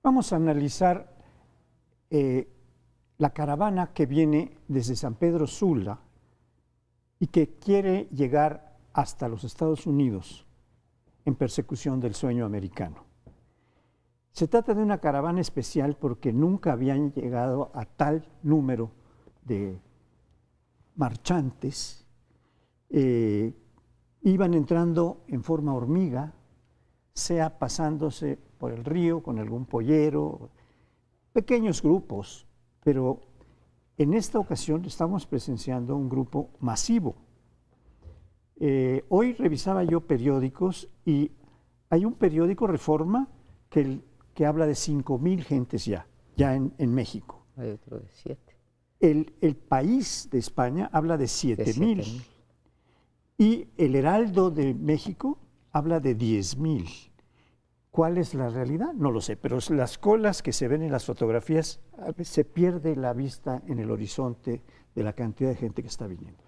Vamos a analizar la caravana que viene desde San Pedro Sula y que quiere llegar hasta los Estados Unidos en persecución del sueño americano. Se trata de una caravana especial porque nunca habían llegado a tal número de marchantes. Iban entrando en forma hormiga, sea pasándose por el río con algún pollero, pequeños grupos, pero en esta ocasión estamos presenciando un grupo masivo. Hoy revisaba yo periódicos y hay un periódico Reforma que habla de 5,000 gentes ya en México. Hay otro de 7. El País de España habla de 7,000 y el Heraldo de México habla de 10,000. ¿Cuál es la realidad? No lo sé, pero las colas que se ven en las fotografías, se pierde la vista en el horizonte de la cantidad de gente que está viniendo.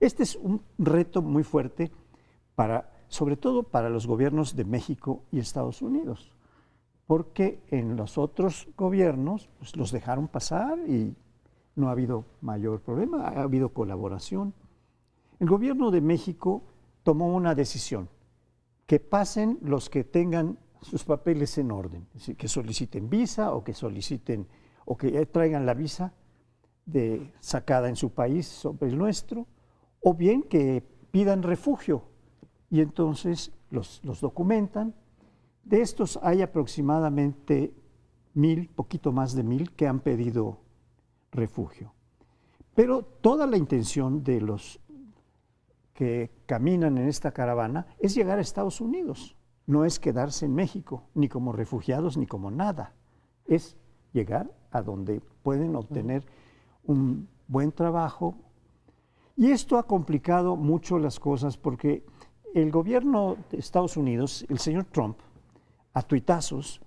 Este es un reto muy fuerte, sobre todo para los gobiernos de México y Estados Unidos, porque en los otros gobiernos pues, los dejaron pasar y no ha habido mayor problema, ha habido colaboración. El gobierno de México tomó una decisión, que pasen los que tengan sus papeles en orden, es decir, que soliciten visa o que soliciten o que traigan la visa sacada en su país sobre el nuestro, o bien que pidan refugio y entonces los documentan. De estos hay aproximadamente 1,000, poquito más de 1,000 que han pedido refugio. Pero toda la intención de los que caminan en esta caravana es llegar a Estados Unidos. No es quedarse en México, ni como refugiados, ni como nada. Es llegar a donde pueden obtener un buen trabajo. Y esto ha complicado mucho las cosas porque el gobierno de Estados Unidos, el señor Trump, a tuitazos,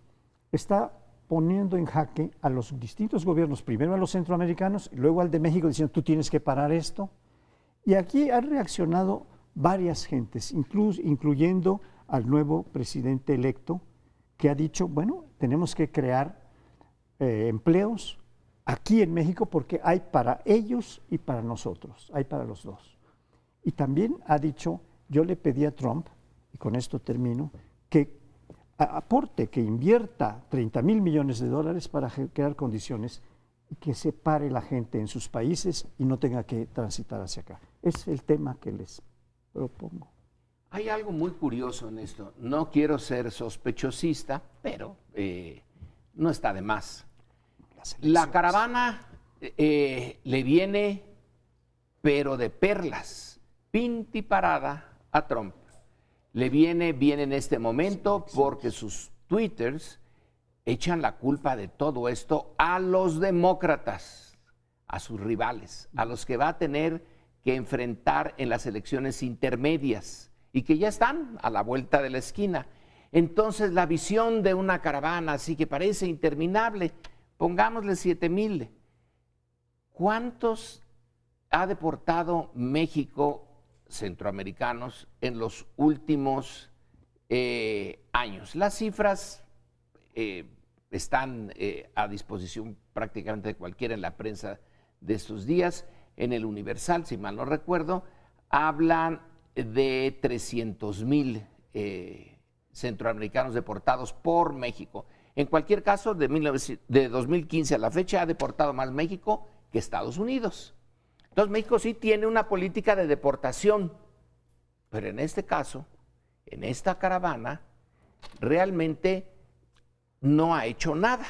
está poniendo en jaque a los distintos gobiernos, primero a los centroamericanos, y luego al de México, diciendo, tú tienes que parar esto. Y aquí han reaccionado varias gentes, incluyendo al nuevo presidente electo, que ha dicho, bueno, tenemos que crear empleos aquí en México porque hay para ellos y para nosotros, hay para los dos. Y también ha dicho, yo le pedí a Trump, y con esto termino, que aporte, que invierta 30,000 millones de dólares para crear condiciones y que se pare la gente en sus países y no tenga que transitar hacia acá. Es el tema que les propongo. Hay algo muy curioso en esto. No quiero ser sospechosista, pero no está de más. La caravana le viene, pero de perlas, pintiparada a Trump. Le viene bien en este momento porque sus twitters echan la culpa de todo esto a los demócratas, a sus rivales, a los que va a tener que enfrentar en las elecciones intermedias y que ya están a la vuelta de la esquina. Entonces la visión de una caravana así que parece interminable, pongámosle 7,000. ¿Cuántos ha deportado México, centroamericanos, en los últimos años? Las cifras están a disposición prácticamente de cualquiera en la prensa de estos días. En el Universal, si mal no recuerdo, hablan de 300,000 centroamericanos deportados por México. En cualquier caso, de 2015 a la fecha ha deportado más México que Estados Unidos. Entonces México sí tiene una política de deportación, pero en este caso, en esta caravana, realmente no ha hecho nada.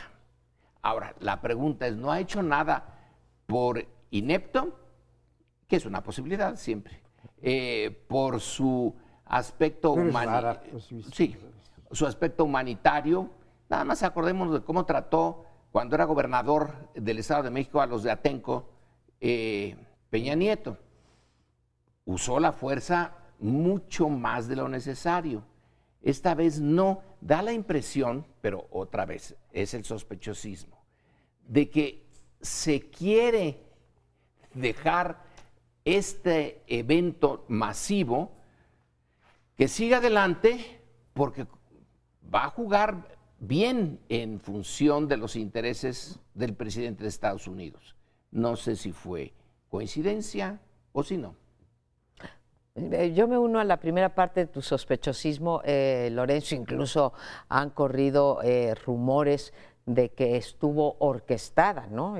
Ahora, la pregunta es, ¿no ha hecho nada por inepto? Que es una posibilidad siempre. Por su aspecto su aspecto humanitario. Nada más acordémonos de cómo trató cuando era gobernador del Estado de México a los de Atenco, Peña Nieto. Usó la fuerza mucho más de lo necesario. Esta vez no. Da la impresión, pero otra vez es el sospechosismo, de que se quiere dejar este evento masivo que siga adelante porque va a jugar bien en función de los intereses del presidente de Estados Unidos. No sé si fue coincidencia o si no. Yo me uno a la primera parte de tu sospechosismo, Lorenzo. Incluso han corrido rumores de que estuvo orquestada, ¿no?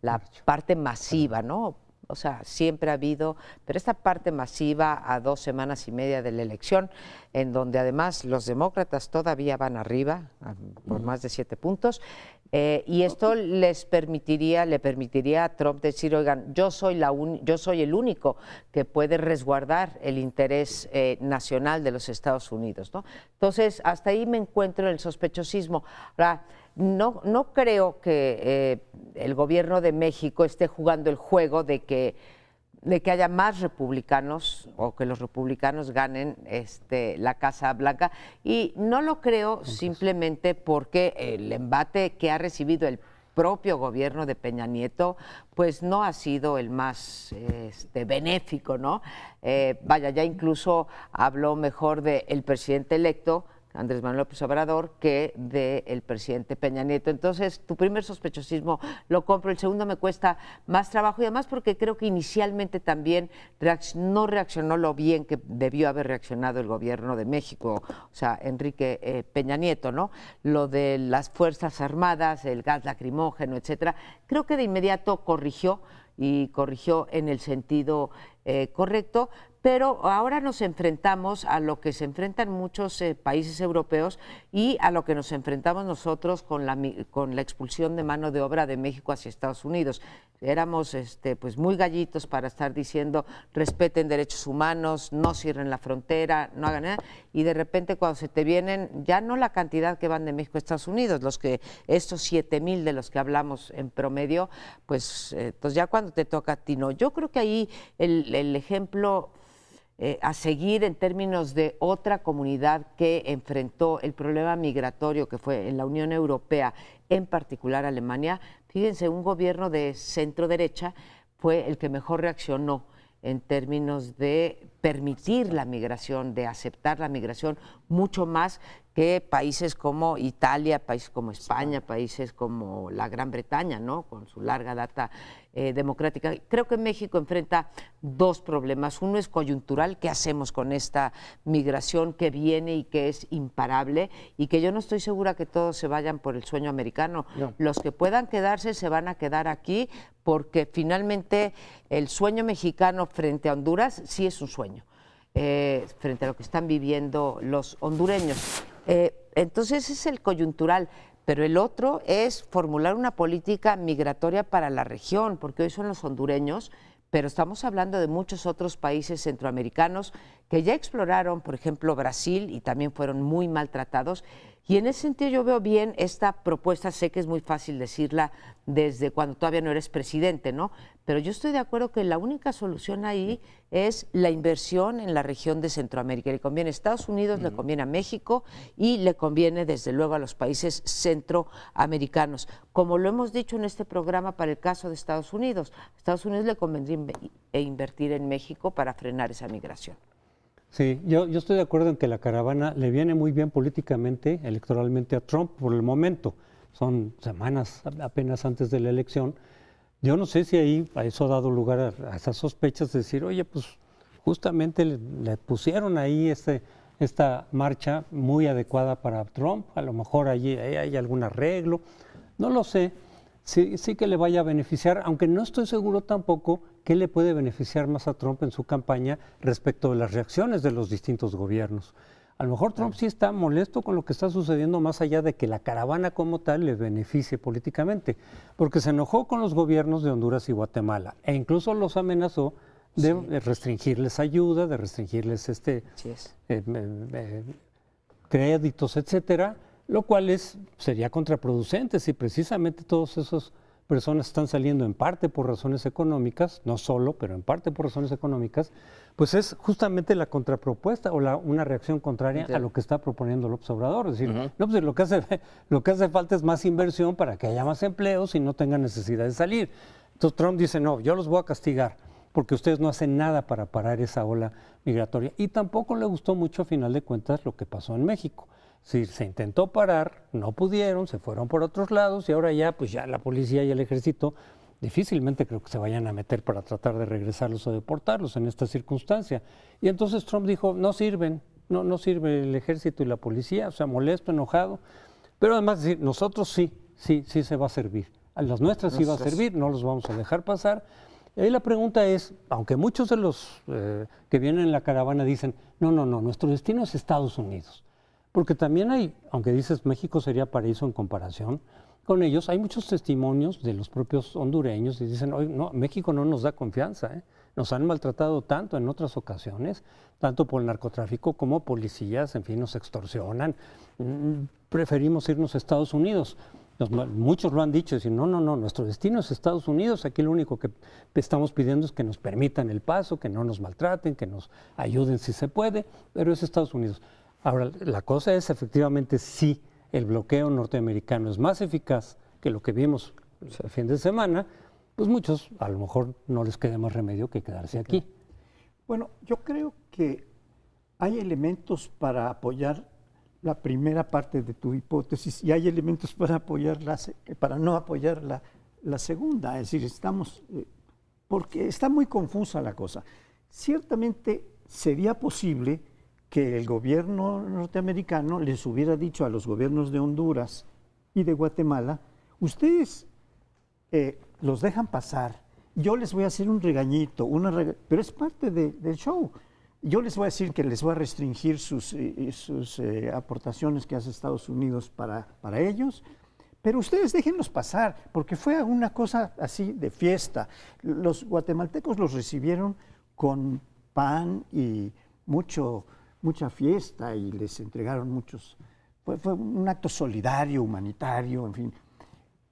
La parte masiva, ¿no? O sea, siempre ha habido, pero esta parte masiva a 2 semanas y media de la elección, en donde además los demócratas todavía van arriba por más de 7 puntos, y esto le permitiría a Trump decir, oigan, yo soy el único que puede resguardar el interés nacional de los Estados Unidos, ¿no? Entonces, hasta ahí me encuentro en el sospechosismo. Ahora, no creo que el gobierno de México esté jugando el juego de que haya más republicanos o que los republicanos ganen la Casa Blanca, y no lo creo simplemente porque el embate que ha recibido el propio gobierno de Peña Nieto pues no ha sido el más benéfico, ¿no? Vaya, ya incluso habló mejor del presidente electo Andrés Manuel López Obrador que del presidente Peña Nieto. Entonces, tu primer sospechosismo lo compro, el segundo me cuesta más trabajo, y además porque creo que inicialmente también no reaccionó lo bien que debió haber reaccionado el gobierno de México, o sea, Enrique Peña Nieto, ¿no? Lo de las Fuerzas Armadas, el gas lacrimógeno, etcétera, creo que de inmediato corrigió en el sentido correcto. Pero ahora nos enfrentamos a lo que se enfrentan muchos países europeos y a lo que nos enfrentamos nosotros con la expulsión de mano de obra de México hacia Estados Unidos. Éramos pues muy gallitos para estar diciendo respeten derechos humanos, no cierren la frontera, no hagan nada, y de repente cuando se te vienen, ya no la cantidad que van de México a Estados Unidos, estos 7,000 de los que hablamos en promedio, pues ya cuando te toca a ti no. Yo creo que ahí el ejemplo a seguir en términos de otra comunidad que enfrentó el problema migratorio, que fue en la Unión Europea, en particular Alemania, fíjense, un gobierno de centro derecha fue el que mejor reaccionó en términos de permitir la migración, de aceptar la migración, mucho más que países como Italia, países como España, países como la Gran Bretaña, ¿no? Con su larga data democrática. Creo que México enfrenta 2 problemas. Uno es coyuntural, ¿qué hacemos con esta migración que viene y que es imparable? Y que yo no estoy segura que todos se vayan por el sueño americano. No. Los que puedan quedarse se van a quedar aquí, porque finalmente el sueño mexicano frente a Honduras sí es un sueño, frente a lo que están viviendo los hondureños. Entonces ese es el coyuntural, pero el otro es formular una política migratoria para la región, porque hoy son los hondureños, pero estamos hablando de muchos otros países centroamericanos que ya exploraron, por ejemplo, Brasil, y también fueron muy maltratados. Y en ese sentido yo veo bien esta propuesta, sé que es muy fácil decirla desde cuando todavía no eres presidente, ¿no? Pero yo estoy de acuerdo que la única solución ahí es la inversión en la región de Centroamérica. Le conviene a Estados Unidos, le conviene a México y le conviene desde luego a los países centroamericanos. Como lo hemos dicho en este programa para el caso de Estados Unidos, a Estados Unidos le convendría invertir en México para frenar esa migración. Sí, yo estoy de acuerdo en que la caravana le viene muy bien políticamente, electoralmente a Trump por el momento. Son semanas apenas antes de la elección. Yo no sé si ahí eso ha dado lugar a esas sospechas de decir, oye, pues justamente le pusieron ahí esta marcha muy adecuada para Trump, a lo mejor allí hay algún arreglo, no lo sé. Sí que le vaya a beneficiar, aunque no estoy seguro tampoco que le puede beneficiar más a Trump en su campaña respecto de las reacciones de los distintos gobiernos. A lo mejor Trump sí está molesto con lo que está sucediendo, más allá de que la caravana como tal le beneficie políticamente, porque se enojó con los gobiernos de Honduras y Guatemala e incluso los amenazó de restringirles ayuda, de restringirles créditos, etcétera, lo cual sería contraproducente si precisamente todas esas personas están saliendo en parte por razones económicas, no solo, pero en parte por razones económicas, pues es justamente la contrapropuesta o una reacción contraria a lo que está proponiendo López Obrador. Es decir, no, pues lo que hace falta es más inversión para que haya más empleos y no tengan necesidad de salir. Entonces Trump dice, no, yo los voy a castigar porque ustedes no hacen nada para parar esa ola migratoria. Y tampoco le gustó mucho, a final de cuentas, lo que pasó en México. Sí, se intentó parar, no pudieron, se fueron por otros lados y ahora ya, pues ya la policía y el ejército difícilmente creo que se vayan a meter para tratar de regresarlos o deportarlos en esta circunstancia. Y entonces Trump dijo, no sirven, no sirve el ejército y la policía, o sea, molesto, enojado. Pero además decir, nosotros sí se va a servir. A las nuestras sí va a servir, no los vamos a dejar pasar. Y ahí la pregunta es, aunque muchos de los que vienen en la caravana dicen, no, nuestro destino es Estados Unidos. Porque también hay, aunque dices México sería paraíso en comparación con ellos, hay muchos testimonios de los propios hondureños y dicen, oye, no, México no nos da confianza, ¿eh? Nos han maltratado tanto en otras ocasiones, tanto por el narcotráfico como policías, en fin, nos extorsionan, preferimos irnos a Estados Unidos. Muchos lo han dicho, dicen, no, nuestro destino es Estados Unidos, aquí lo único que estamos pidiendo es que nos permitan el paso, que no nos maltraten, que nos ayuden si se puede, pero es Estados Unidos. Ahora, la cosa es efectivamente si el bloqueo norteamericano es más eficaz que lo que vimos el fin de semana, pues muchos a lo mejor no les queda más remedio que quedarse aquí. Bueno, yo creo que hay elementos para apoyar la primera parte de tu hipótesis y hay elementos para para no apoyar la segunda. Es decir, porque está muy confusa la cosa. Ciertamente sería posible que el gobierno norteamericano les hubiera dicho a los gobiernos de Honduras y de Guatemala, ustedes los dejan pasar, yo les voy a hacer un regañito, pero es parte del show. Yo les voy a decir que les voy a restringir sus aportaciones que hace Estados Unidos para ellos, pero ustedes déjenlos pasar, porque fue una cosa así de fiesta. Los guatemaltecos los recibieron con pan y mucha fiesta y les entregaron muchos. Fue un acto solidario, humanitario, en fin.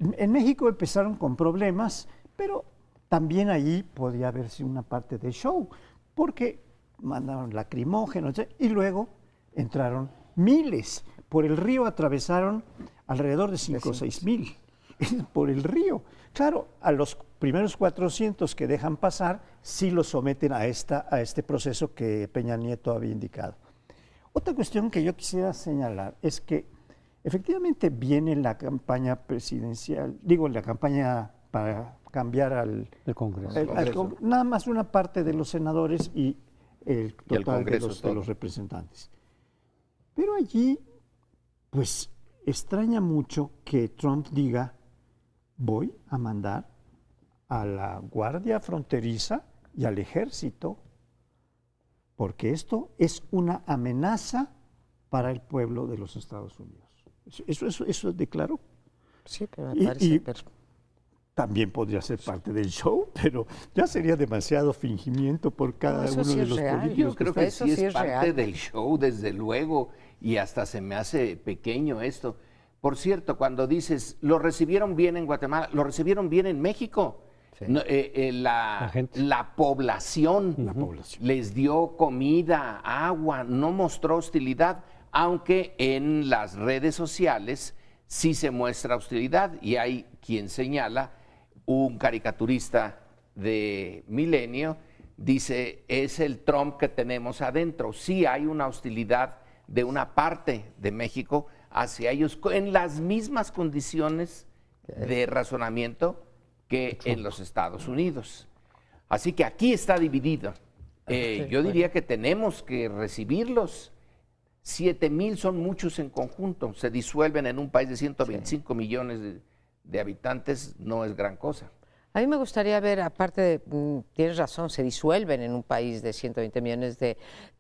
En México empezaron con problemas, pero también allí podía haberse una parte de show, porque mandaron lacrimógenos y luego entraron miles. Por el río atravesaron alrededor de 5 o 6 mil. Por el río. Claro, a los primeros 400 que dejan pasar, sí los someten a este proceso que Peña Nieto había indicado. Otra cuestión que yo quisiera señalar es que efectivamente viene la campaña presidencial, la campaña para cambiar el Congreso. Nada más una parte de los senadores y el total de los representantes. Pero allí, pues, extraña mucho que Trump diga, voy a mandar a la Guardia Fronteriza y al Ejército, porque esto es una amenaza para el pueblo de los Estados Unidos. ¿Eso declaró? Sí, pero me parece... También podría ser parte del show, pero ya sería demasiado fingimiento por cada uno de los políticos. Yo creo que sí es parte del show, desde luego, y hasta se me hace pequeño esto. Por cierto, cuando dices, lo recibieron bien en Guatemala, lo recibieron bien en México. Sí. No, la población les dio comida, agua, no mostró hostilidad, aunque en las redes sociales sí se muestra hostilidad y hay quien señala, un caricaturista de Milenio dice, es el Trump que tenemos adentro. Sí hay una hostilidad de una parte de México hacia ellos en las mismas condiciones de razonamiento que en los Estados Unidos. Así que aquí está dividido. Yo diría que tenemos que recibirlos. 7,000 son muchos en conjunto. Se disuelven en un país de 125 millones de habitantes, no es gran cosa. A mí me gustaría ver, aparte tienes razón, se disuelven en un país de 120 millones de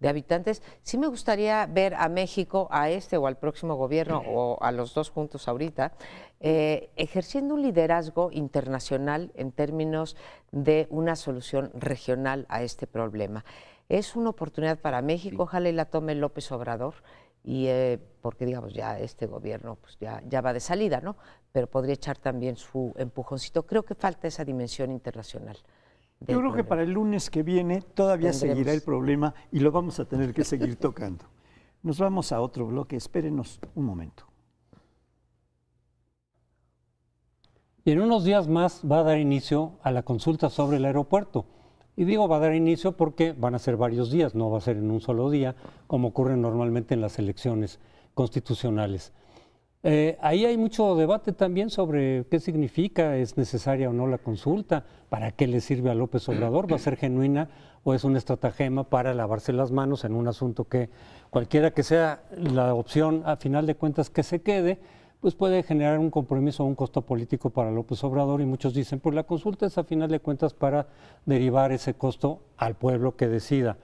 habitantes, sí me gustaría ver a México, a este o al próximo gobierno, o a los dos juntos ahorita, ejerciendo un liderazgo internacional en términos de una solución regional a este problema. Es una oportunidad para México, ojalá y la tome López Obrador, y porque digamos ya este gobierno pues ya va de salida, ¿no? Pero podría echar también su empujoncito. Creo que falta esa dimensión internacional. Yo creo que para el lunes que viene todavía seguirá el problema y lo vamos a tener que seguir tocando. Nos vamos a otro bloque, espérenos un momento. Y en unos días más va a dar inicio a la consulta sobre el aeropuerto. Y digo va a dar inicio porque van a ser varios días, no va a ser en un solo día, como ocurre normalmente en las elecciones constitucionales. Ahí hay mucho debate también sobre qué significa, es necesaria o no la consulta, para qué le sirve a López Obrador, va a ser genuina o es un estratagema para lavarse las manos en un asunto que cualquiera que sea la opción, a final de cuentas que se quede, pues puede generar un compromiso o un costo político para López Obrador, y muchos dicen, pues la consulta es a final de cuentas para derivar ese costo al pueblo que decida,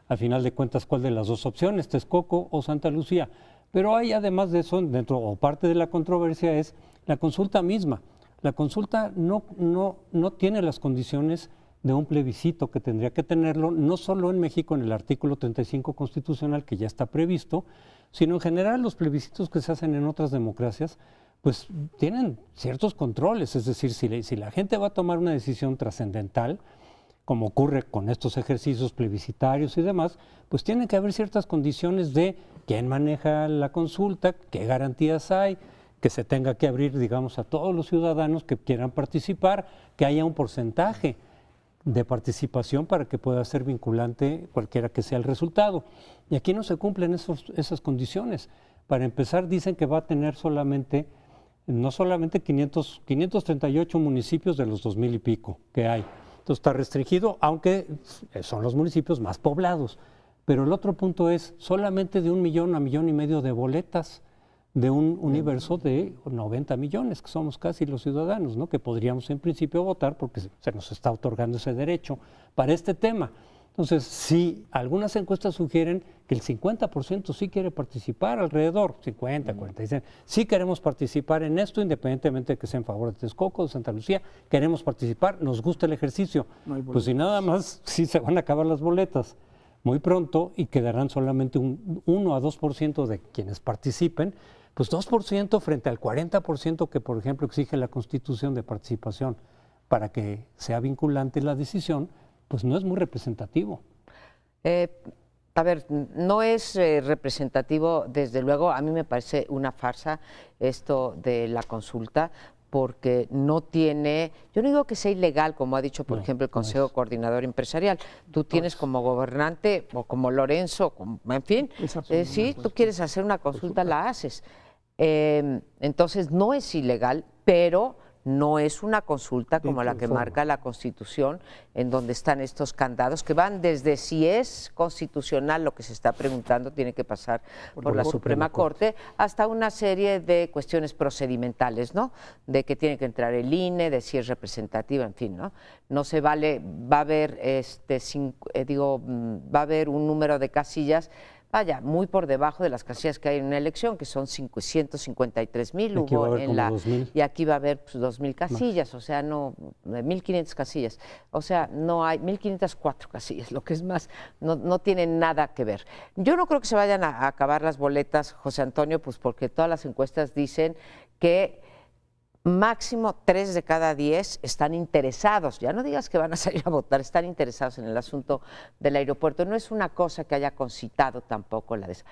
a final de cuentas cuál de las dos opciones, Texcoco o Santa Lucía. Pero hay, además de eso, dentro o parte de la controversia es la consulta misma. La consulta no tiene las condiciones de un plebiscito que tendría que tenerlo, no solo en México en el artículo 35 constitucional que ya está previsto, sino en general los plebiscitos que se hacen en otras democracias, pues tienen ciertos controles. Es decir, si la gente va a tomar una decisión trascendental, como ocurre con estos ejercicios plebiscitarios y demás, pues tienen que haber ciertas condiciones de quién maneja la consulta, qué garantías hay, que se tenga que abrir, digamos, a todos los ciudadanos que quieran participar, que haya un porcentaje de participación para que pueda ser vinculante cualquiera que sea el resultado. Y aquí no se cumplen esas condiciones. Para empezar, dicen que va a tener no solamente 538 municipios de los 2000 y pico que hay. Entonces está restringido, aunque son los municipios más poblados. Pero el otro punto es solamente de 1 millón a 1,5 millones de boletas de un universo de 90 millones, que somos casi los ciudadanos, ¿no? Que podríamos en principio votar porque se nos está otorgando ese derecho para este tema. Entonces, si algunas encuestas sugieren que el 50% sí quiere participar, alrededor, 50, 46, sí queremos participar en esto, independientemente de que sea en favor de Texcoco, de Santa Lucía, queremos participar, nos gusta el ejercicio. Pues si nada más, sí se van a acabar las boletas muy pronto y quedarán solamente un 1 a 2% de quienes participen, pues 2% frente al 40% que, por ejemplo, exige la Constitución de participación para que sea vinculante la decisión, pues no es muy representativo. A ver, no es representativo, desde luego. A mí me parece una farsa esto de la consulta, porque no tiene, yo no digo que sea ilegal, como ha dicho, por ejemplo, el Consejo Coordinador Empresarial. Tú tienes como gobernante, o como Lorenzo, en fin, si tú quieres hacer una consulta, la haces. Entonces, no es ilegal, pero no es una consulta como la que marca la Constitución, en donde están estos candados que van desde si es constitucional lo que se está preguntando, tiene que pasar por la Suprema Corte, hasta una serie de cuestiones procedimentales, ¿no? De que tiene que entrar el INE, de si es representativa, en fin, ¿no? No se vale, va a haber va a haber un número de casillas, vaya, muy por debajo de las casillas que hay en una elección, que son 153,000 hubo en la, 2000. Y aquí va a haber pues, 2,000 casillas, o sea, no, 1,500 casillas, o sea, no hay 1,504 casillas, lo que es más, no tiene nada que ver. Yo no creo que se vayan a acabar las boletas, José Antonio, pues porque todas las encuestas dicen que máximo 3 de cada 10 están interesados, ya no digas que van a salir a votar, están interesados en el asunto del aeropuerto. No es una cosa que haya concitado tampoco la de esa.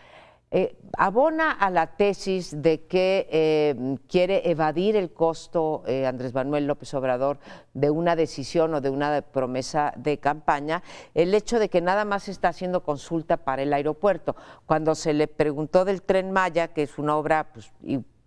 Abona a la tesis de que quiere evadir el costo Andrés Manuel López Obrador de una decisión o de una promesa de campaña, el hecho de que nada más está haciendo consulta para el aeropuerto. Cuando se le preguntó del Tren Maya, que es una obra pues,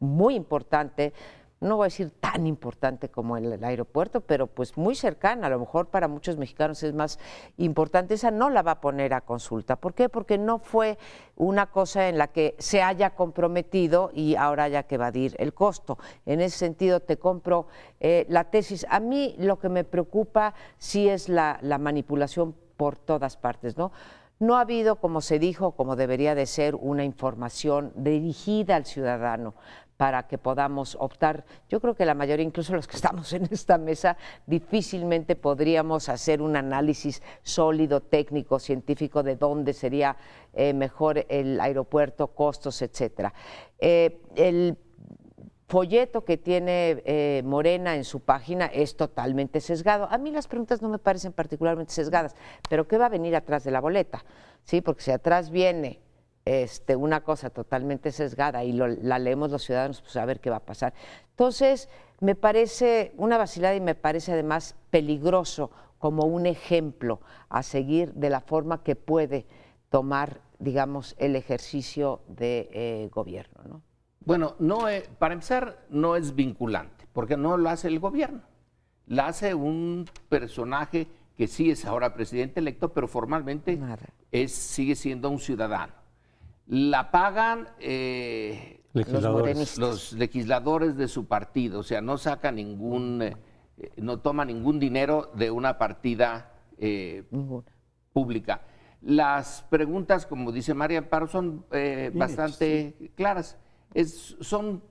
muy importante, no voy a decir tan importante como el aeropuerto, pero pues muy cercana, a lo mejor para muchos mexicanos es más importante, esa no la va a poner a consulta. ¿Por qué? Porque no fue una cosa en la que se haya comprometido y ahora haya que evadir el costo. En ese sentido te compro la tesis. A mí lo que me preocupa sí es la manipulación por todas partes, ¿no? No ha habido, como se dijo, como debería de ser, una información dirigida al ciudadano para que podamos optar. Yo creo que la mayoría, incluso los que estamos en esta mesa, difícilmente podríamos hacer un análisis sólido, técnico, científico de dónde sería mejor el aeropuerto, costos, etcétera. El folleto que tiene Morena en su página es totalmente sesgado. A mí las preguntas no me parecen particularmente sesgadas, pero ¿qué va a venir atrás de la boleta? ¿Sí? Porque si atrás viene una cosa totalmente sesgada y la leemos los ciudadanos, pues a ver qué va a pasar. Entonces, me parece una vacilada y me parece además peligroso como un ejemplo a seguir de la forma que puede tomar, digamos, el ejercicio de gobierno, ¿no? Bueno, para empezar, no es vinculante, porque no lo hace el gobierno. La hace un personaje que sí es ahora presidente electo, pero formalmente sigue siendo un ciudadano. La pagan los legisladores de su partido, o sea, no saca no toma ningún dinero de una partida pública. Las preguntas, como dice María Amparo, son bastante claras. Son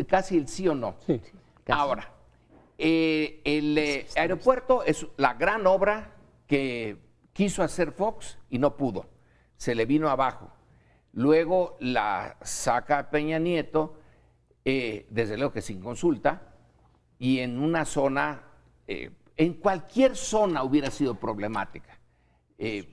casi el sí o no. Sí. Ahora, el aeropuerto es la gran obra que quiso hacer Fox y no pudo. Se le vino abajo. Luego la saca Peña Nieto, desde luego que sin consulta, y en una zona, en cualquier zona hubiera sido problemática. Si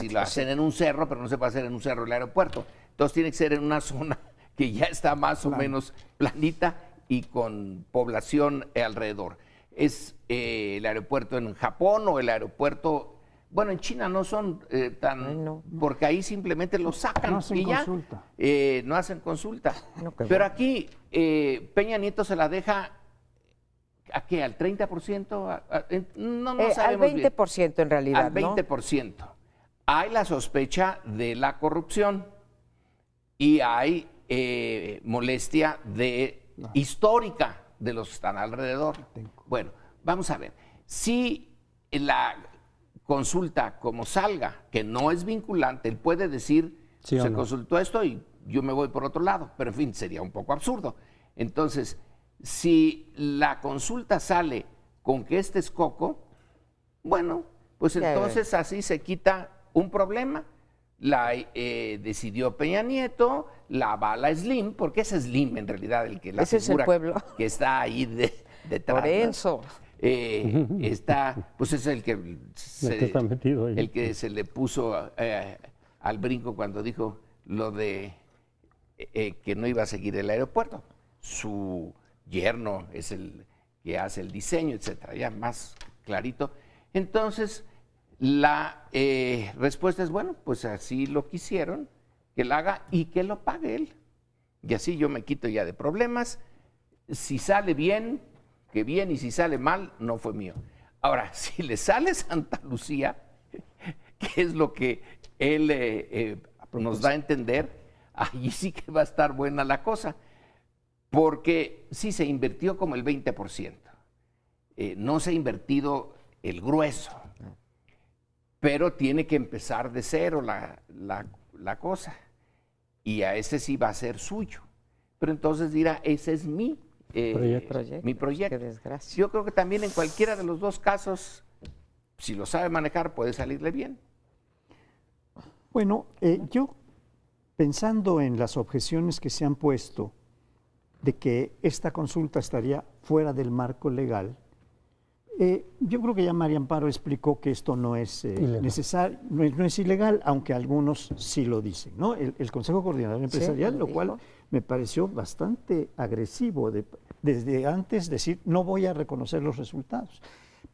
lo hacen en un cerro, pero no se puede hacer en un cerro el aeropuerto. Entonces tiene que ser en una zona que ya está más o menos planita y con población alrededor. Es el aeropuerto en Japón o el aeropuerto... Bueno, en China no son porque ahí simplemente lo sacan no hacen y ya consulta. No hacen consulta. No, pero aquí Peña Nieto se la deja ¿a qué? ¿Al 30%? No sabemos al 20% bien. en realidad, Al 20%. ¿No? Hay la sospecha de la corrupción y hay molestia histórica de los que están alrededor. Bueno, vamos a ver. Si la consulta como salga, que no es vinculante, él puede decir, ¿Sí o se no? consultó esto y yo me voy por otro lado, pero en fin, sería un poco absurdo. Entonces, si la consulta sale con que este es Coco, bueno, pues entonces así se quita un problema. La decidió Peña Nieto, la bala Slim, porque es Slim en realidad el que la ese figura es el pueblo. que está ahí detrás. Lorenzo. Pues es el que está metido ahí. el que se le puso al brinco cuando dijo lo de que no iba a seguir el aeropuerto. Su yerno es el que hace el diseño, etcétera, ya más clarito. Entonces, la respuesta es, bueno, pues así lo quisieron, que lo haga y que lo pague él. Y así yo me quito ya de problemas. Si sale bien, que bien, y si sale mal, no fue mío. Ahora, si le sale Santa Lucía, que es lo que él nos da a entender, allí sí que va a estar buena la cosa, porque sí se invirtió como el 20%. No se ha invertido el grueso, pero tiene que empezar de cero la cosa, y a ese sí va a ser suyo. Pero entonces dirá, ese es mi proyecto. Qué desgracia. Yo creo que también en cualquiera de los dos casos, si lo sabe manejar, puede salirle bien. Bueno, yo pensando en las objeciones que se han puesto de que esta consulta estaría fuera del marco legal, yo creo que ya María Amparo explicó que esto no es necesario, no es ilegal, aunque algunos sí lo dicen, ¿no? El Consejo Coordinador Empresarial, lo cual me pareció bastante agresivo, desde antes decir, no voy a reconocer los resultados.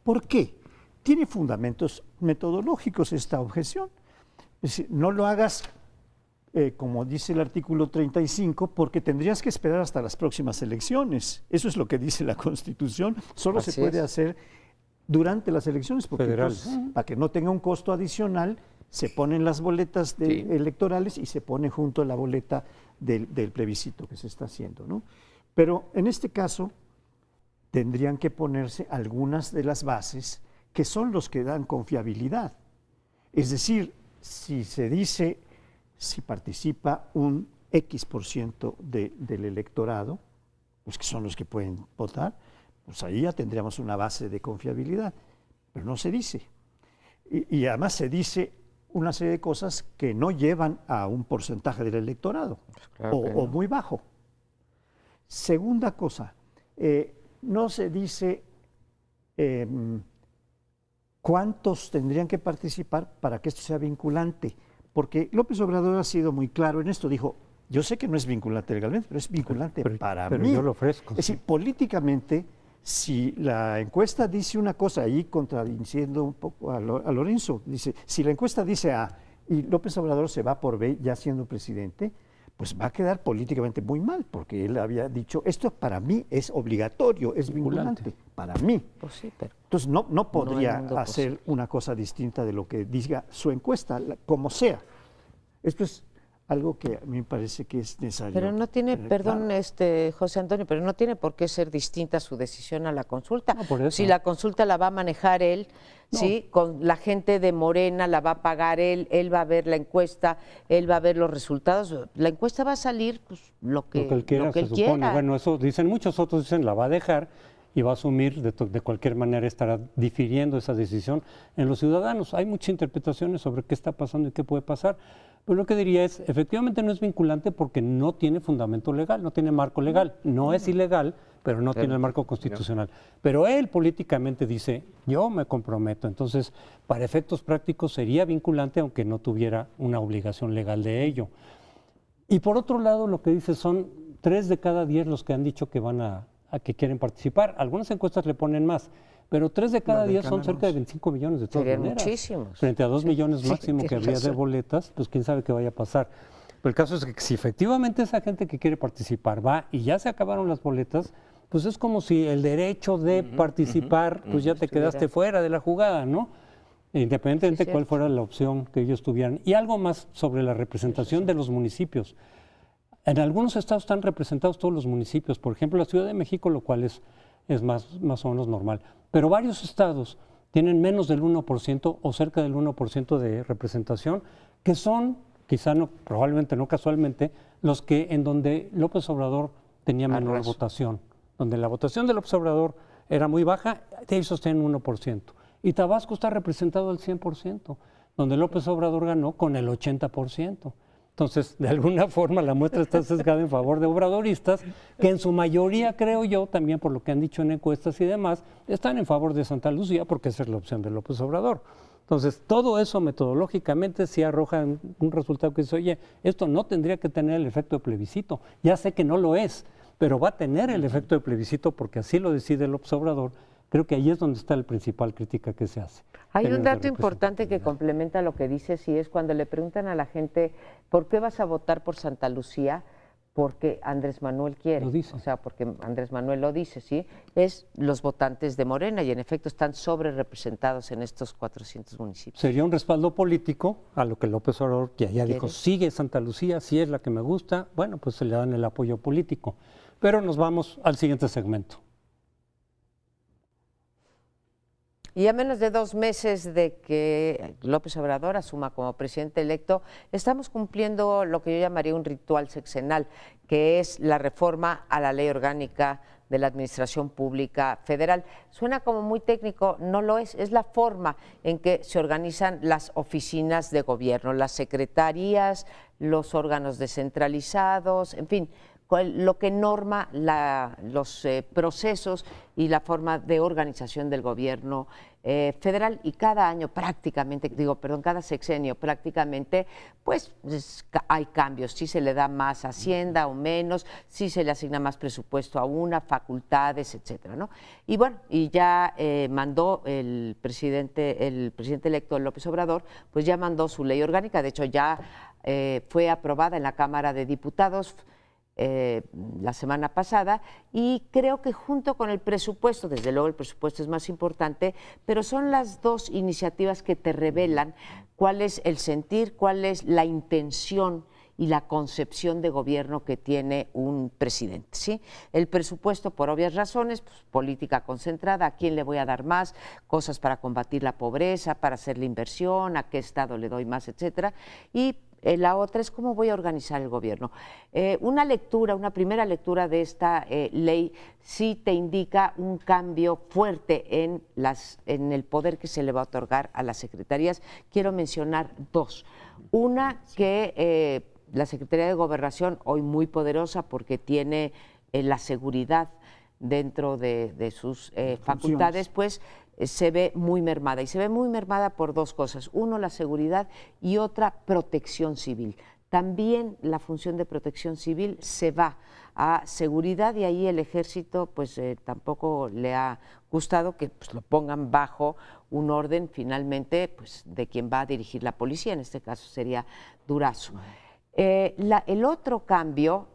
¿Por qué? Tiene fundamentos metodológicos esta objeción. Es decir, no lo hagas, como dice el artículo 35, porque tendrías que esperar hasta las próximas elecciones. Eso es lo que dice la Constitución. Solo se puede hacer durante las elecciones, porque entonces, para que no tenga un costo adicional, se ponen las boletas electorales y se pone junto a la boleta del plebiscito que se está haciendo, ¿no? Pero en este caso tendrían que ponerse algunas de las bases que son los que dan confiabilidad. Es decir, si se dice, si participa un X% del electorado, pues que son los que pueden votar, pues ahí ya tendríamos una base de confiabilidad, pero no se dice. Y además se dice una serie de cosas que no llevan a un porcentaje del electorado, claro o muy bajo. Segunda cosa, no se dice cuántos tendrían que participar para que esto sea vinculante, porque López Obrador ha sido muy claro en esto, dijo, yo sé que no es vinculante legalmente, pero es vinculante para mí. Pero yo lo ofrezco. Es decir, políticamente, si la encuesta dice una cosa, ahí contradiciendo un poco a Lorenzo, dice, si la encuesta dice A y López Obrador se va por B ya siendo presidente, pues va a quedar políticamente muy mal, porque él había dicho, esto para mí es obligatorio, es vinculante, para mí. Pues sí, pero entonces no podría mundo hacer posible. una cosa distinta de lo que diga su encuesta, como sea. Esto es algo que a mí me parece que es necesario. Pero no tiene, tener perdón, claro. José Antonio, pero no tiene por qué ser distinta su decisión a la consulta. No, por eso. Si la consulta la va a manejar él, sí, con la gente de Morena la va a pagar él va a ver la encuesta, él va a ver los resultados. La encuesta va a salir, pues, lo que él quiera, se supone. Bueno, eso dicen muchos, otros dicen la va a dejar y va a asumir, de cualquier manera estará difiriendo esa decisión en los ciudadanos. Hay muchas interpretaciones sobre qué está pasando y qué puede pasar. Pero lo que diría es, efectivamente no es vinculante porque no tiene fundamento legal, no tiene marco legal. No es ilegal, pero no tiene el marco constitucional. Pero él políticamente dice, yo me comprometo. Entonces, para efectos prácticos sería vinculante, aunque no tuviera una obligación legal de ello. Y por otro lado, lo que dice son 3 de cada 10 los que han dicho que van a que quieren participar. Algunas encuestas le ponen más, pero 3 de cada 10 son cerca de 25 millones de todas Serían Pues maneras. Muchísimos. Frente a 2 millones máximo que tienes habría de razón. boletas, pues quién sabe qué vaya a pasar. Pero el caso es que si efectivamente esa gente que quiere participar va y ya se acabaron las boletas, pues es como si el derecho de participar, pues ya te quedaste fuera de la jugada, ¿no? Independientemente de cuál fuera la opción que ellos tuvieran. Y algo más sobre la representación de los municipios. En algunos estados están representados todos los municipios, por ejemplo, la Ciudad de México, lo cual es más o menos normal. Pero varios estados tienen menos del 1% o cerca del 1% de representación, que son, quizá no, probablemente no casualmente, los que en donde López Obrador tenía menor votación. Donde la votación de López Obrador era muy baja, ellos tienen 1%. Y Tabasco está representado al 100%, donde López Obrador ganó con el 80%. Entonces, de alguna forma, la muestra está sesgada en favor de obradoristas, que en su mayoría, creo yo, también por lo que han dicho en encuestas y demás, están en favor de Santa Lucía, porque esa es la opción de López Obrador. Entonces, todo eso metodológicamente sí arroja un resultado que dice, oye, esto no tendría que tener el efecto de plebiscito. Ya sé que no lo es, pero va a tener el efecto de plebiscito porque así lo decide López Obrador. Creo que ahí es donde está la principal crítica que se hace. Hay un dato importante que complementa lo que dices y es cuando le preguntan a la gente, ¿por qué vas a votar por Santa Lucía? Porque Andrés Manuel quiere. Lo dice. O sea, porque Andrés Manuel lo dice, ¿sí? Es los votantes de Morena y en efecto están sobre representados en estos 400 municipios. Sería un respaldo político a lo que López Obrador, que ya dijo, sigue Santa Lucía, si es la que me gusta, bueno, pues se le dan el apoyo político. Pero nos vamos al siguiente segmento. Y a menos de 2 meses de que López Obrador asuma como presidente electo, estamos cumpliendo lo que yo llamaría un ritual sexenal, que es la reforma a la Ley Orgánica de la Administración Pública Federal. Suena como muy técnico, no lo es la forma en que se organizan las oficinas de gobierno, las secretarías, los órganos descentralizados, en fin, lo que norma los procesos y la forma de organización del gobierno federal, y cada año prácticamente, cada sexenio prácticamente, pues hay cambios, si se le da más Hacienda o menos, si se le asigna más presupuesto a una, facultades, etcétera, ¿no? Y bueno, y ya mandó el presidente electo López Obrador, pues ya mandó su ley orgánica, de hecho ya fue aprobada en la Cámara de Diputados la semana pasada, y creo que junto con el presupuesto, desde luego el presupuesto es más importante, pero son las dos iniciativas que te revelan cuál es el sentir, cuál es la intención y la concepción de gobierno que tiene un presidente, ¿sí? El presupuesto, por obvias razones, pues, política concentrada, a quién le voy a dar más, cosas para combatir la pobreza, para hacer la inversión, a qué estado le doy más, etcétera, y la otra es cómo voy a organizar el gobierno. Una primera lectura de esta ley sí te indica un cambio fuerte en el poder que se le va a otorgar a las secretarías. Quiero mencionar 2. Una, que la Secretaría de Gobernación, hoy muy poderosa porque tiene la seguridad dentro de sus facultades, pues se ve muy mermada, y se ve muy mermada por 2 cosas. Uno, la seguridad, y otra, protección civil. También la función de protección civil se va a seguridad y ahí el ejército pues tampoco le ha gustado que pues, lo pongan bajo un orden finalmente pues de quien va a dirigir la policía, en este caso sería Durazo. El otro cambio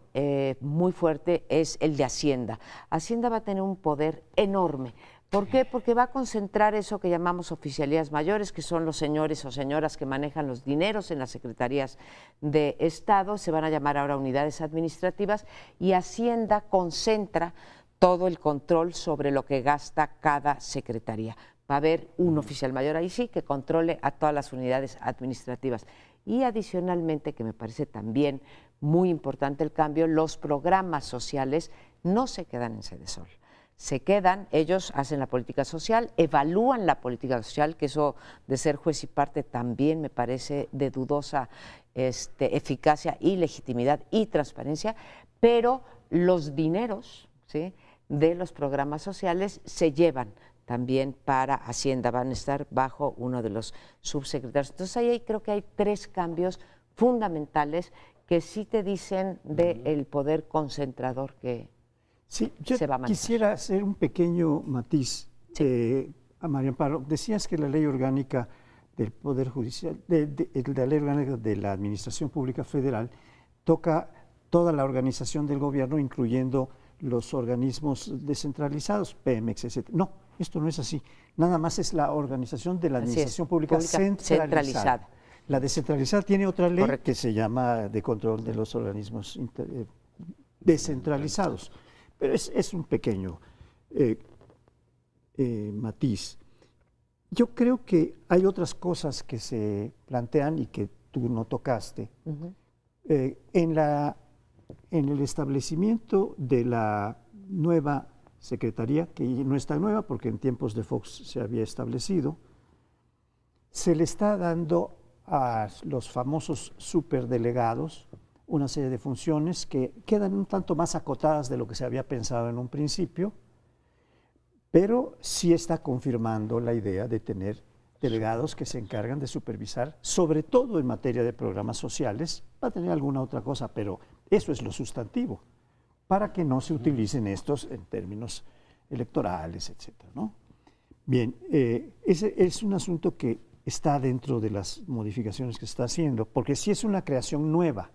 muy fuerte es el de Hacienda. Hacienda va a tener un poder enorme. ¿Por qué? Porque va a concentrar eso que llamamos oficialías mayores, que son los señores o señoras que manejan los dineros en las secretarías de Estado, se van a llamar ahora unidades administrativas, y Hacienda concentra todo el control sobre lo que gasta cada secretaría. Va a haber un oficial mayor ahí sí que controle a todas las unidades administrativas. Y adicionalmente, que me parece también muy importante el cambio, los programas sociales no se quedan en Sedesol. Se quedan, ellos hacen la política social, evalúan la política social, que eso de ser juez y parte también me parece de dudosa eficacia y legitimidad y transparencia, pero los dineros, ¿sí?, de los programas sociales se llevan también para Hacienda, van a estar bajo uno de los subsecretarios. Entonces ahí creo que hay 3 cambios fundamentales que sí te dicen del poder concentrador que sí, yo se va a manejar. Quisiera hacer un pequeño matiz. A María Amparo, decías que la ley orgánica del Poder Judicial, de la ley orgánica de la Administración Pública Federal, toca toda la organización del gobierno, incluyendo los organismos descentralizados, Pemex, etc. No, esto no es así. Nada más es la organización de la Administración Pública centralizada. La descentralizada tiene otra ley que se llama de control de los organismos descentralizados. Pero es un pequeño matiz. Yo creo que hay otras cosas que se plantean y que tú no tocaste. En el establecimiento de la nueva secretaría, que no está nueva porque en tiempos de Fox se había establecido, se le está dando a los famosos superdelegados una serie de funciones que quedan un tanto más acotadas de lo que se había pensado en un principio, pero sí está confirmando la idea de tener delegados que se encargan de supervisar, sobre todo en materia de programas sociales, va a tener alguna otra cosa, pero eso es lo sustantivo, para que no se utilicen estos en términos electorales, etcétera, ¿no? Bien, ese es un asunto que está dentro de las modificaciones que se está haciendo, porque sí es una creación nueva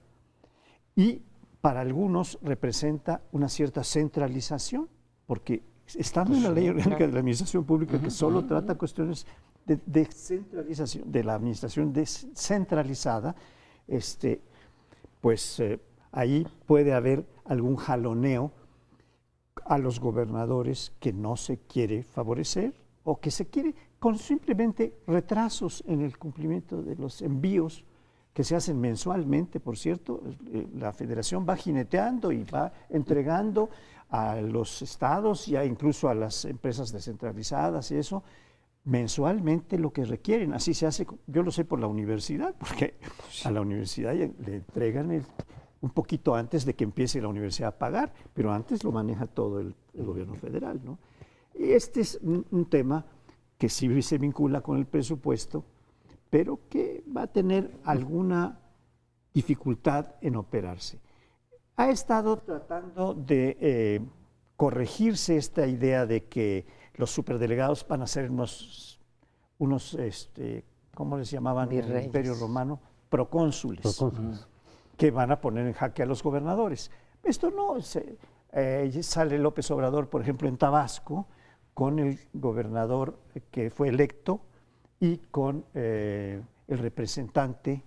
y para algunos representa una cierta centralización, porque estando en la ley orgánica de la Administración Pública que solo trata cuestiones de descentralización, de la administración descentralizada, ahí puede haber algún jaloneo a los gobernadores que no se quiere favorecer o que se quiere con simplemente retrasos en el cumplimiento de los envíos que se hacen mensualmente, por cierto. La Federación va jineteando y va entregando a los estados y incluso a las empresas descentralizadas y eso, mensualmente lo que requieren. Así se hace, yo lo sé por la universidad, porque a la universidad le entregan un poquito antes de que empiece la universidad a pagar, pero antes lo maneja todo el gobierno federal, ¿no? Y este es un tema que sí se vincula con el presupuesto, pero que va a tener alguna dificultad en operarse. Ha estado tratando de corregirse esta idea de que los superdelegados van a ser unos ¿cómo les llamaban en el Imperio Romano? Procónsules, que van a poner en jaque a los gobernadores. Esto no, sale López Obrador, por ejemplo, en Tabasco, con el gobernador que fue electo y con el representante,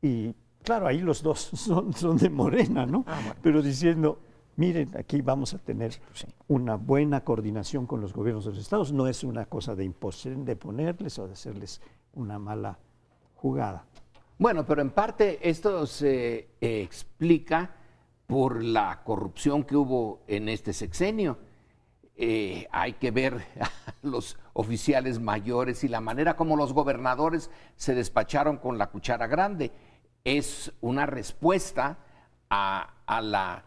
y claro, ahí los dos son de Morena, ¿no? Bueno. Pero diciendo, miren, aquí vamos a tener una buena coordinación con los gobiernos de los estados, no es una cosa de ponerles o de hacerles una mala jugada. Bueno, pero en parte esto se explica por la corrupción que hubo en este sexenio. Hay que ver a los oficiales mayores y la manera como los gobernadores se despacharon con la cuchara grande. Es una respuesta a la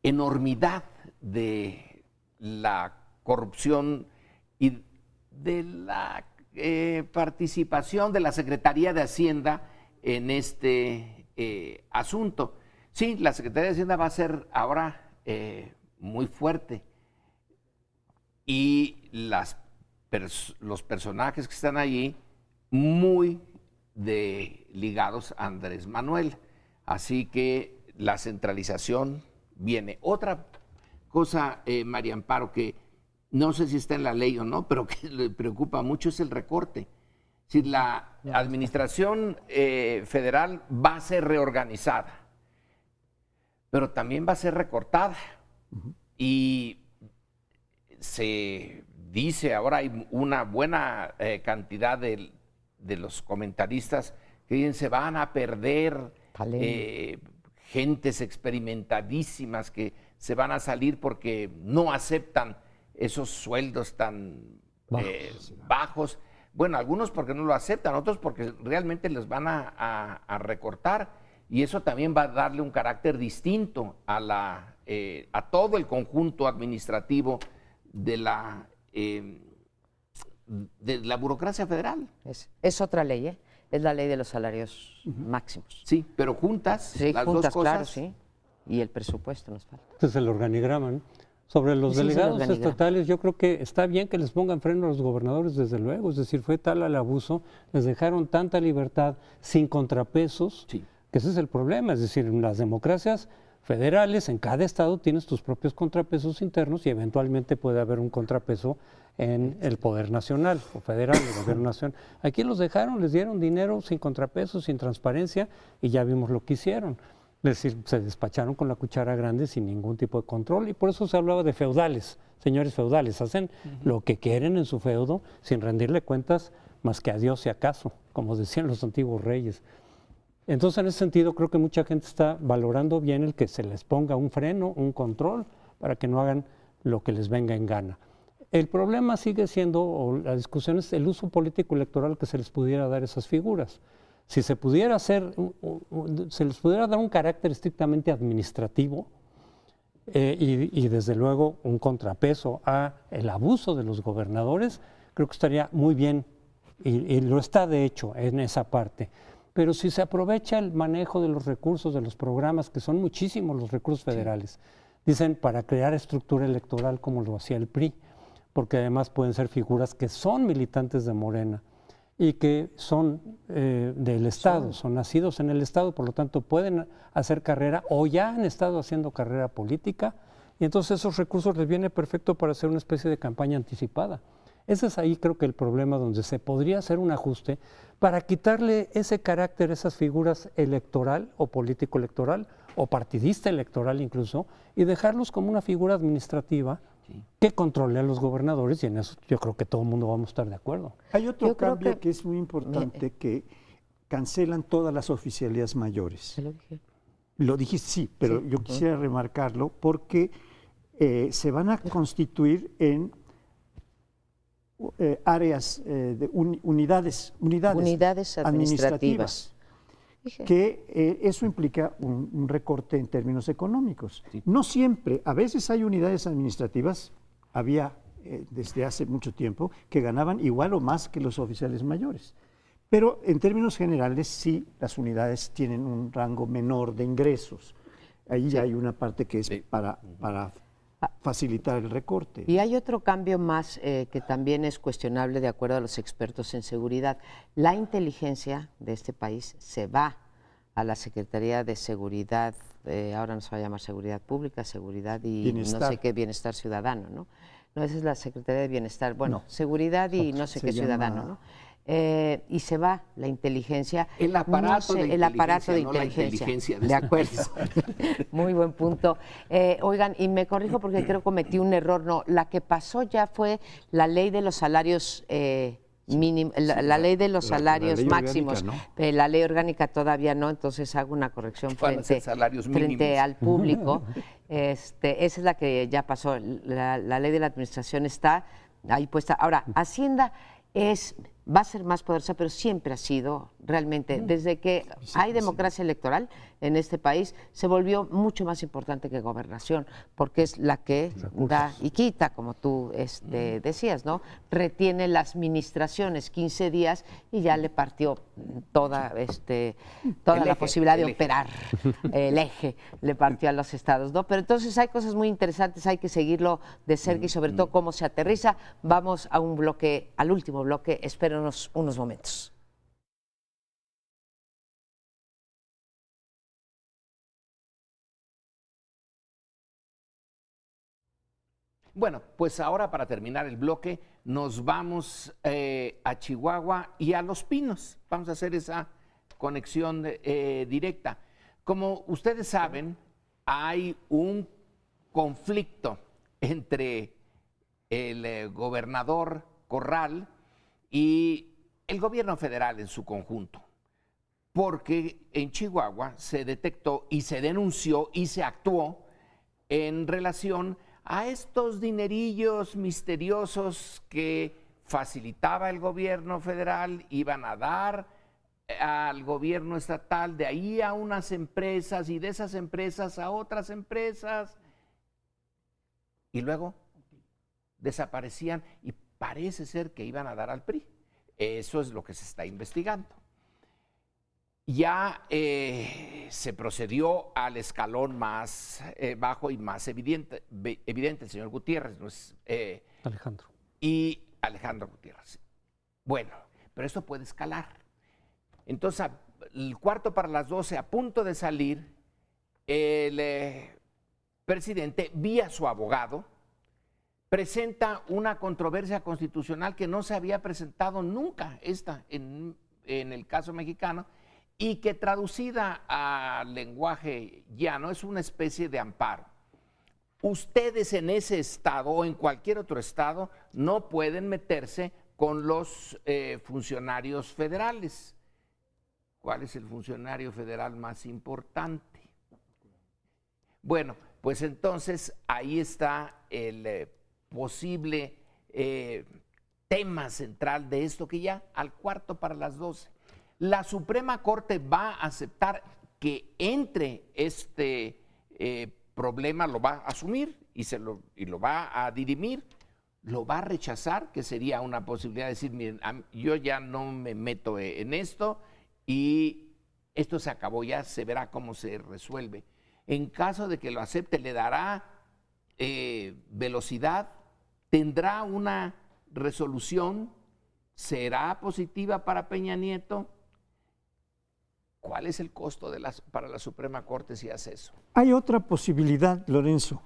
enormidad de la corrupción y de la participación de la Secretaría de Hacienda en este asunto. Sí, la Secretaría de Hacienda va a ser ahora muy fuerte y los personajes que están allí muy ligados a Andrés Manuel. Así que la centralización viene. Otra cosa, María Amparo, que no sé si está en la ley o no, pero que le preocupa mucho es el recorte. Si la administración federal va a ser reorganizada, pero también va a ser recortada. Y se dice, ahora hay una buena cantidad de los comentaristas que dicen se van a perder gentes experimentadísimas que se van a salir porque no aceptan esos sueldos tan bajos. Bueno, algunos porque no lo aceptan, otros porque realmente les van a recortar, y eso también va a darle un carácter distinto a todo el conjunto administrativo de la burocracia federal. Es otra ley, ¿eh? Es la ley de los salarios máximos. Sí, pero juntas, sí, las juntas, dos cosas. Claro, sí. Y el presupuesto nos falta. Este es el organigrama, ¿no? Sobre los delegados estatales, yo creo que está bien que les pongan freno a los gobernadores, desde luego. Es decir, fue tal el abuso, les dejaron tanta libertad sin contrapesos, que ese es el problema. Es decir, en las democracias federales, en cada estado tienes tus propios contrapesos internos y eventualmente puede haber un contrapeso en el poder nacional o federal, el gobierno nacional. Aquí los dejaron, les dieron dinero sin contrapesos, sin transparencia, y ya vimos lo que hicieron. Es decir, se despacharon con la cuchara grande sin ningún tipo de control, y por eso se hablaba de feudales, señores feudales, hacen lo que quieren en su feudo sin rendirle cuentas más que a Dios si acaso, como decían los antiguos reyes. Entonces, en ese sentido, creo que mucha gente está valorando bien el que se les ponga un freno, un control, para que no hagan lo que les venga en gana. El problema sigue siendo, o la discusión es el uso político electoral que se les pudiera dar a esas figuras. Si se pudiera hacer, se les pudiera dar un carácter estrictamente administrativo y desde luego un contrapeso a el abuso de los gobernadores, creo que estaría muy bien, y lo está de hecho en esa parte. Pero si se aprovecha el manejo de los recursos, de los programas, que son muchísimos los recursos federales, dicen para crear estructura electoral como lo hacía el PRI, porque además pueden ser figuras que son militantes de Morena y que son del Estado, son nacidos en el Estado, por lo tanto pueden hacer carrera o ya han estado haciendo carrera política, y entonces esos recursos les viene perfecto para hacer una especie de campaña anticipada. Ese es ahí creo que el problema donde se podría hacer un ajuste para quitarle ese carácter a esas figuras electoral o político electoral o partidista electoral incluso, y dejarlos como una figura administrativa que controle a los gobernadores, y en eso yo creo que todo el mundo vamos a estar de acuerdo. Hay otro cambio que es muy importante, que cancelan todas las oficialías mayores. ¿Se lo dije? Lo dijiste, sí, pero yo quisiera remarcarlo porque se van a constituir en áreas, de unidades administrativas. Que eso implica un recorte en términos económicos. No siempre, a veces hay unidades administrativas, había desde hace mucho tiempo, que ganaban igual o más que los oficiales mayores. Pero en términos generales sí, las unidades tienen un rango menor de ingresos. Ahí ya hay una parte que es para facilitar el recorte. Y hay otro cambio más que también es cuestionable de acuerdo a los expertos en seguridad. La inteligencia de este país se va a la Secretaría de Seguridad, ahora no se va a llamar Seguridad Pública, Seguridad y Bienestar. No sé qué, Bienestar Ciudadano, ¿no? No, esa es la Secretaría de Bienestar, bueno, Seguridad y no sé qué ciudadano, ¿no? Y se va la inteligencia. El aparato de inteligencia. De acuerdo. Muy buen punto. Oigan, y me corrijo porque creo que cometí un error. No, la que pasó ya fue la ley de los salarios mínimos, la ley de los salarios máximos. Orgánica, ¿no? La ley orgánica todavía no, entonces hago una corrección frente al público. Esa es la que ya pasó. La ley de la administración está ahí puesta. Ahora, Hacienda es va a ser más poderosa, pero siempre ha sido realmente, desde que hay democracia electoral en este país, se volvió mucho más importante que gobernación, porque es la que da y quita, como tú decías, ¿no? Retiene las administraciones 15 días y ya le partió toda la posibilidad de operar, el eje, le partió a los estados, ¿no? Pero entonces hay cosas muy interesantes, hay que seguirlo de cerca y sobre todo cómo se aterriza. Vamos a un bloque, al último bloque, espérenos unos momentos. Bueno, pues ahora para terminar el bloque nos vamos a Chihuahua y a Los Pinos. Vamos a hacer esa conexión directa. Como ustedes saben, hay un conflicto entre el gobernador Corral y el gobierno federal en su conjunto, porque en Chihuahua se detectó y se denunció y se actuó en relación a estos dinerillos misteriosos que facilitaba el gobierno federal, iban a dar al gobierno estatal, de ahí a unas empresas y de esas empresas a otras empresas, y luego desaparecían y parece ser que iban a dar al PRI. Eso es lo que se está investigando. Ya se procedió al escalón más bajo y más evidente, el señor Gutiérrez, ¿no es? Alejandro. Y Alejandro Gutiérrez. Bueno, pero esto puede escalar. Entonces, el 11:45, a punto de salir, el presidente, vía su abogado, presenta una controversia constitucional que no se había presentado nunca en el caso mexicano, y que traducida al lenguaje llano es una especie de amparo. Ustedes en ese estado o en cualquier otro estado no pueden meterse con los funcionarios federales. ¿Cuál es el funcionario federal más importante? Bueno, pues entonces ahí está el posible tema central de esto, que ya al 11:45. La Suprema Corte va a aceptar que entre este problema, lo va a asumir y lo va a dirimir, lo va a rechazar, que sería una posibilidad de decir, miren, yo ya no me meto en esto y esto se acabó, ya se verá cómo se resuelve. En caso de que lo acepte, le dará velocidad, tendrá una resolución, será positiva para Peña Nieto. ¿Cuál es el costo para la Suprema Corte si hace eso? Hay otra posibilidad, Lorenzo,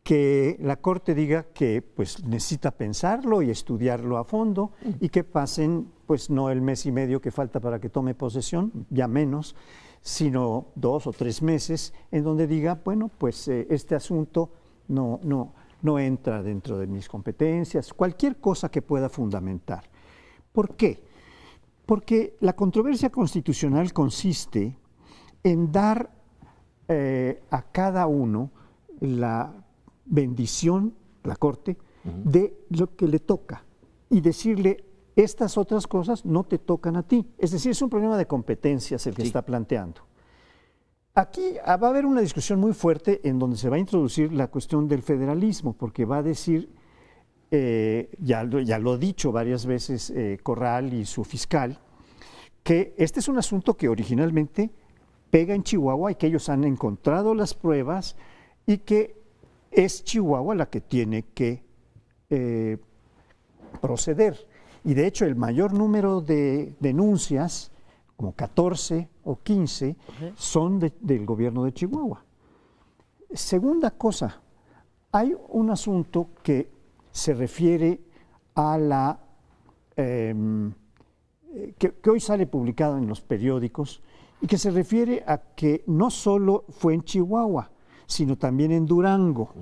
que la Corte diga que pues necesita pensarlo y estudiarlo a fondo y que pasen pues no el mes y medio que falta para que tome posesión, ya menos, sino 2 o 3 meses, en donde diga, bueno, pues este asunto no entra dentro de mis competencias, cualquier cosa que pueda fundamentar. ¿Por qué? Porque la controversia constitucional consiste en dar a cada uno la bendición, la Corte, de lo que le toca y decirle, estas otras cosas no te tocan a ti. Es decir, es un problema de competencias el que está planteando. Aquí va a haber una discusión muy fuerte en donde se va a introducir la cuestión del federalismo, porque va a decir, ya lo ha dicho varias veces Corral y su fiscal, que este es un asunto que originalmente pega en Chihuahua y que ellos han encontrado las pruebas y que es Chihuahua la que tiene que proceder. Y de hecho el mayor número de denuncias, como 14 o 15, son del gobierno de Chihuahua. Segunda cosa, hay un asunto que se refiere a la que hoy sale publicado en los periódicos y que se refiere a que no solo fue en Chihuahua, sino también en Durango.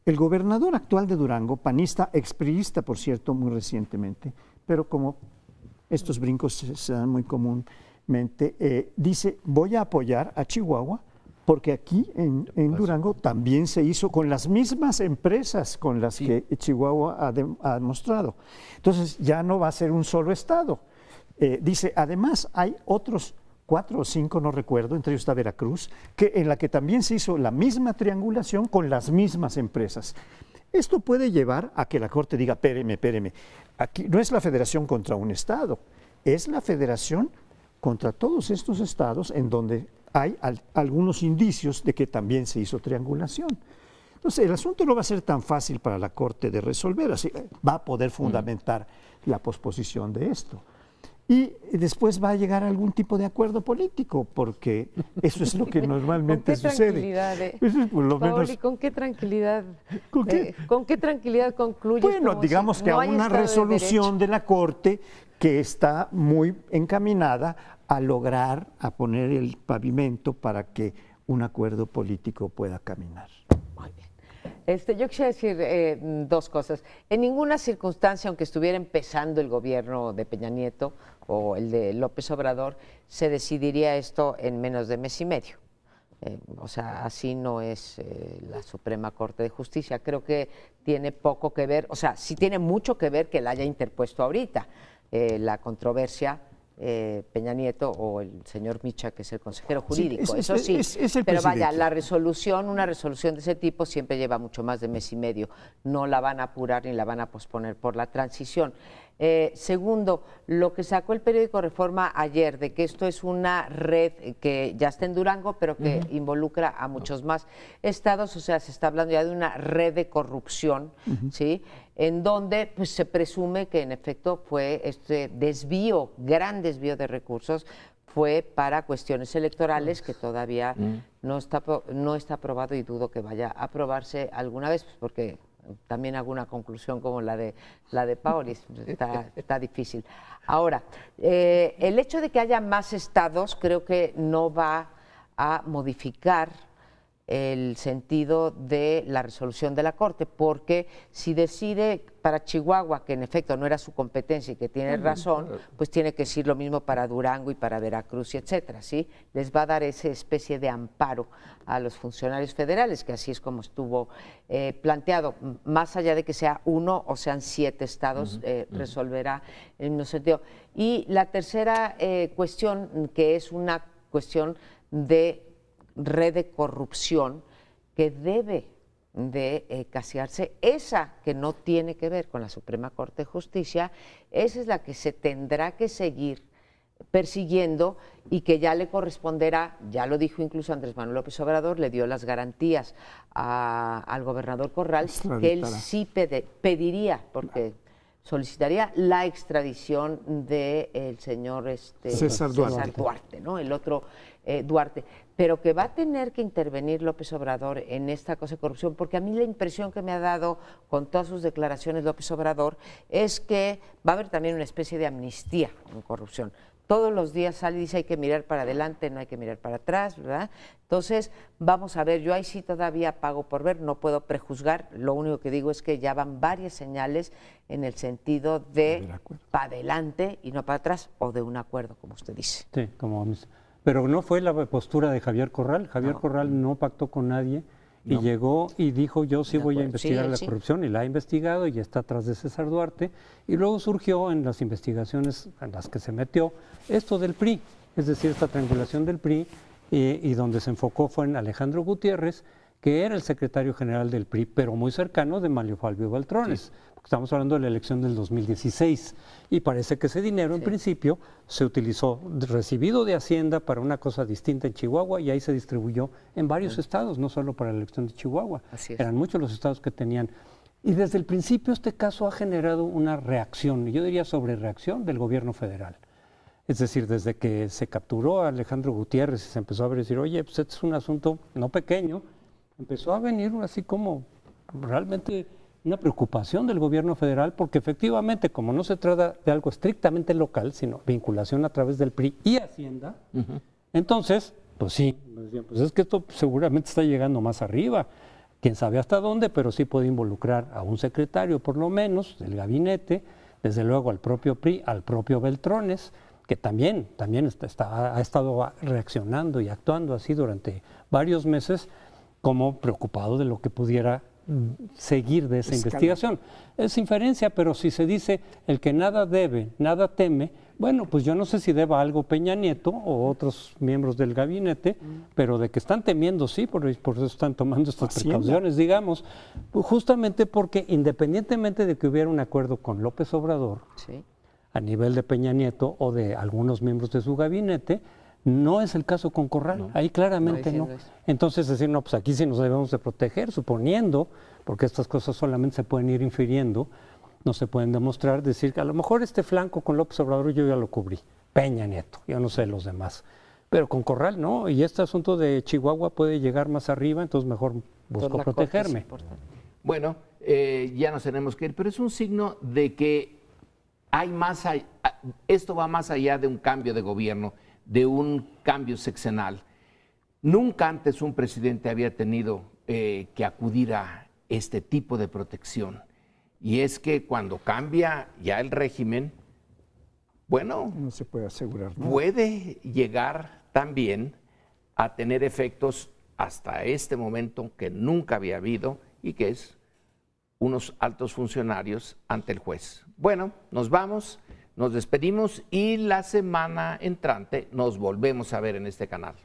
El gobernador actual de Durango, panista, expriista, por cierto, muy recientemente, pero como estos brincos se dan muy comúnmente, dice, voy a apoyar a Chihuahua porque aquí en Durango también se hizo con las mismas empresas con las que Chihuahua ha demostrado. Entonces ya no va a ser un solo estado. Dice, además hay otros 4 o 5, no recuerdo, entre ellos está Veracruz, en la que también se hizo la misma triangulación con las mismas empresas. Esto puede llevar a que la Corte diga, espéreme, aquí no es la federación contra un estado, es la federación contra todos estos estados en donde hay algunos indicios de que también se hizo triangulación. Entonces, el asunto no va a ser tan fácil para la Corte de resolver, así va a poder fundamentar la posposición de esto. Y después va a llegar a algún tipo de acuerdo político, porque eso es lo que normalmente sucede. Paoli, ¿con qué tranquilidad? ¿Con qué tranquilidad concluye? Bueno, digamos que a una resolución de la Corte que está muy encaminada a lograr, a poner el pavimento para que un acuerdo político pueda caminar. Muy bien. Yo quisiera decir 2 cosas. En ninguna circunstancia, aunque estuviera empezando el gobierno de Peña Nieto o el de López Obrador, se decidiría esto en menos de mes y medio. O sea, así no es la Suprema Corte de Justicia. Creo que tiene poco que ver, o sea, sí tiene mucho que ver que la haya interpuesto ahorita la controversia Peña Nieto o el señor Micha, que es el consejero jurídico, sí, eso sí, es el pero vaya, presidente. una resolución de ese tipo siempre lleva mucho más de mes y medio, no la van a apurar ni la van a posponer por la transición. Segundo, lo que sacó el periódico Reforma ayer, de que esto es una red que ya está en Durango, pero que involucra a muchos más estados, o sea, se está hablando ya de una red de corrupción, ¿sí?, en donde pues, se presume que en efecto fue este desvío, gran desvío de recursos, fue para cuestiones electorales que todavía no está aprobado y dudo que vaya a aprobarse alguna vez, pues, porque también hago una conclusión como la de Paoli, está difícil. Ahora, el hecho de que haya más estados creo que no va a modificar el sentido de la resolución de la Corte, porque si decide para Chihuahua que en efecto no era su competencia y que tiene razón, pues tiene que decir lo mismo para Durango y para Veracruz y etcétera, ¿sí? Les va a dar esa especie de amparo a los funcionarios federales, que así es como estuvo planteado, más allá de que sea 1 o sean 7 estados, resolverá en el mismo sentido. Y la tercera cuestión, que es una cuestión de red de corrupción que debe de casearse, esa que no tiene que ver con la Suprema Corte de Justicia, esa es la que se tendrá que seguir persiguiendo y que ya le corresponderá, ya lo dijo incluso Andrés Manuel López Obrador, le dio las garantías al gobernador Corral, que él sí pediría, porque solicitaría la extradición del señor César Duarte, ¿no? El otro Duarte, pero que va a tener que intervenir López Obrador en esta cosa de corrupción, porque a mí la impresión que me ha dado con todas sus declaraciones López Obrador es que va a haber también una especie de amnistía en corrupción. Todos los días sale y dice hay que mirar para adelante, no hay que mirar para atrás, ¿verdad? Entonces, vamos a ver, yo ahí sí todavía pago por ver, no puedo prejuzgar, lo único que digo es que ya van varias señales en el sentido de para adelante y no para atrás, o de un acuerdo, como usted dice. Sí, pero no fue la postura de Javier Corral. Javier Corral no pactó con nadie y llegó y dijo yo sí voy a investigar la corrupción, y la ha investigado y está atrás de César Duarte, y luego surgió en las investigaciones en las que se metió esto del PRI, es decir, esta triangulación del PRI, y donde se enfocó fue en Alejandro Gutiérrez, que era el secretario general del PRI, pero muy cercano de Manlio Fabio Beltrones. Estamos hablando de la elección del 2016 y parece que ese dinero en principio se utilizó recibido de Hacienda para una cosa distinta en Chihuahua y ahí se distribuyó en varios estados, no solo para la elección de Chihuahua. Eran muchos los estados que tenían. Y desde el principio este caso ha generado una reacción, yo diría sobrereacción del gobierno federal. Es decir, desde que se capturó a Alejandro Gutiérrez y se empezó a ver decir, oye, pues este es un asunto no pequeño, empezó a venir así como realmente una preocupación del gobierno federal, porque efectivamente, como no se trata de algo estrictamente local, sino vinculación a través del PRI y Hacienda, entonces, pues sí, pues es que esto seguramente está llegando más arriba, quién sabe hasta dónde, pero sí puede involucrar a un secretario, por lo menos, del gabinete, desde luego al propio PRI, al propio Beltrones, que también ha estado reaccionando y actuando así durante varios meses como preocupado de lo que pudiera seguir de esa investigación. Es inferencia, pero si se dice el que nada debe, nada teme, bueno, pues yo no sé si deba algo Peña Nieto o otros miembros del gabinete, pero de que están temiendo, sí, por eso están tomando estas precauciones, digamos, justamente porque independientemente de que hubiera un acuerdo con López Obrador, a nivel de Peña Nieto o de algunos miembros de su gabinete, no es el caso con Corral, ahí claramente no. Entonces decir, no, pues aquí sí nos debemos de proteger, suponiendo, porque estas cosas solamente se pueden ir infiriendo, no se pueden demostrar, decir que a lo mejor este flanco con López Obrador yo ya lo cubrí, Peña Nieto, yo no sé los demás, pero con Corral no, y este asunto de Chihuahua puede llegar más arriba, entonces mejor busco protegerme. Bueno, ya nos tenemos que ir, pero es un signo de que hay más, esto va más allá de un cambio de gobierno, de un cambio sexenal. Nunca antes un presidente había tenido que acudir a este tipo de protección. Y es que cuando cambia ya el régimen, bueno, no se puede asegurar nada. Puede llegar también a tener efectos hasta este momento que nunca había habido y que es unos altos funcionarios ante el juez. Bueno, nos vamos. Nos despedimos y la semana entrante nos volvemos a ver en este canal.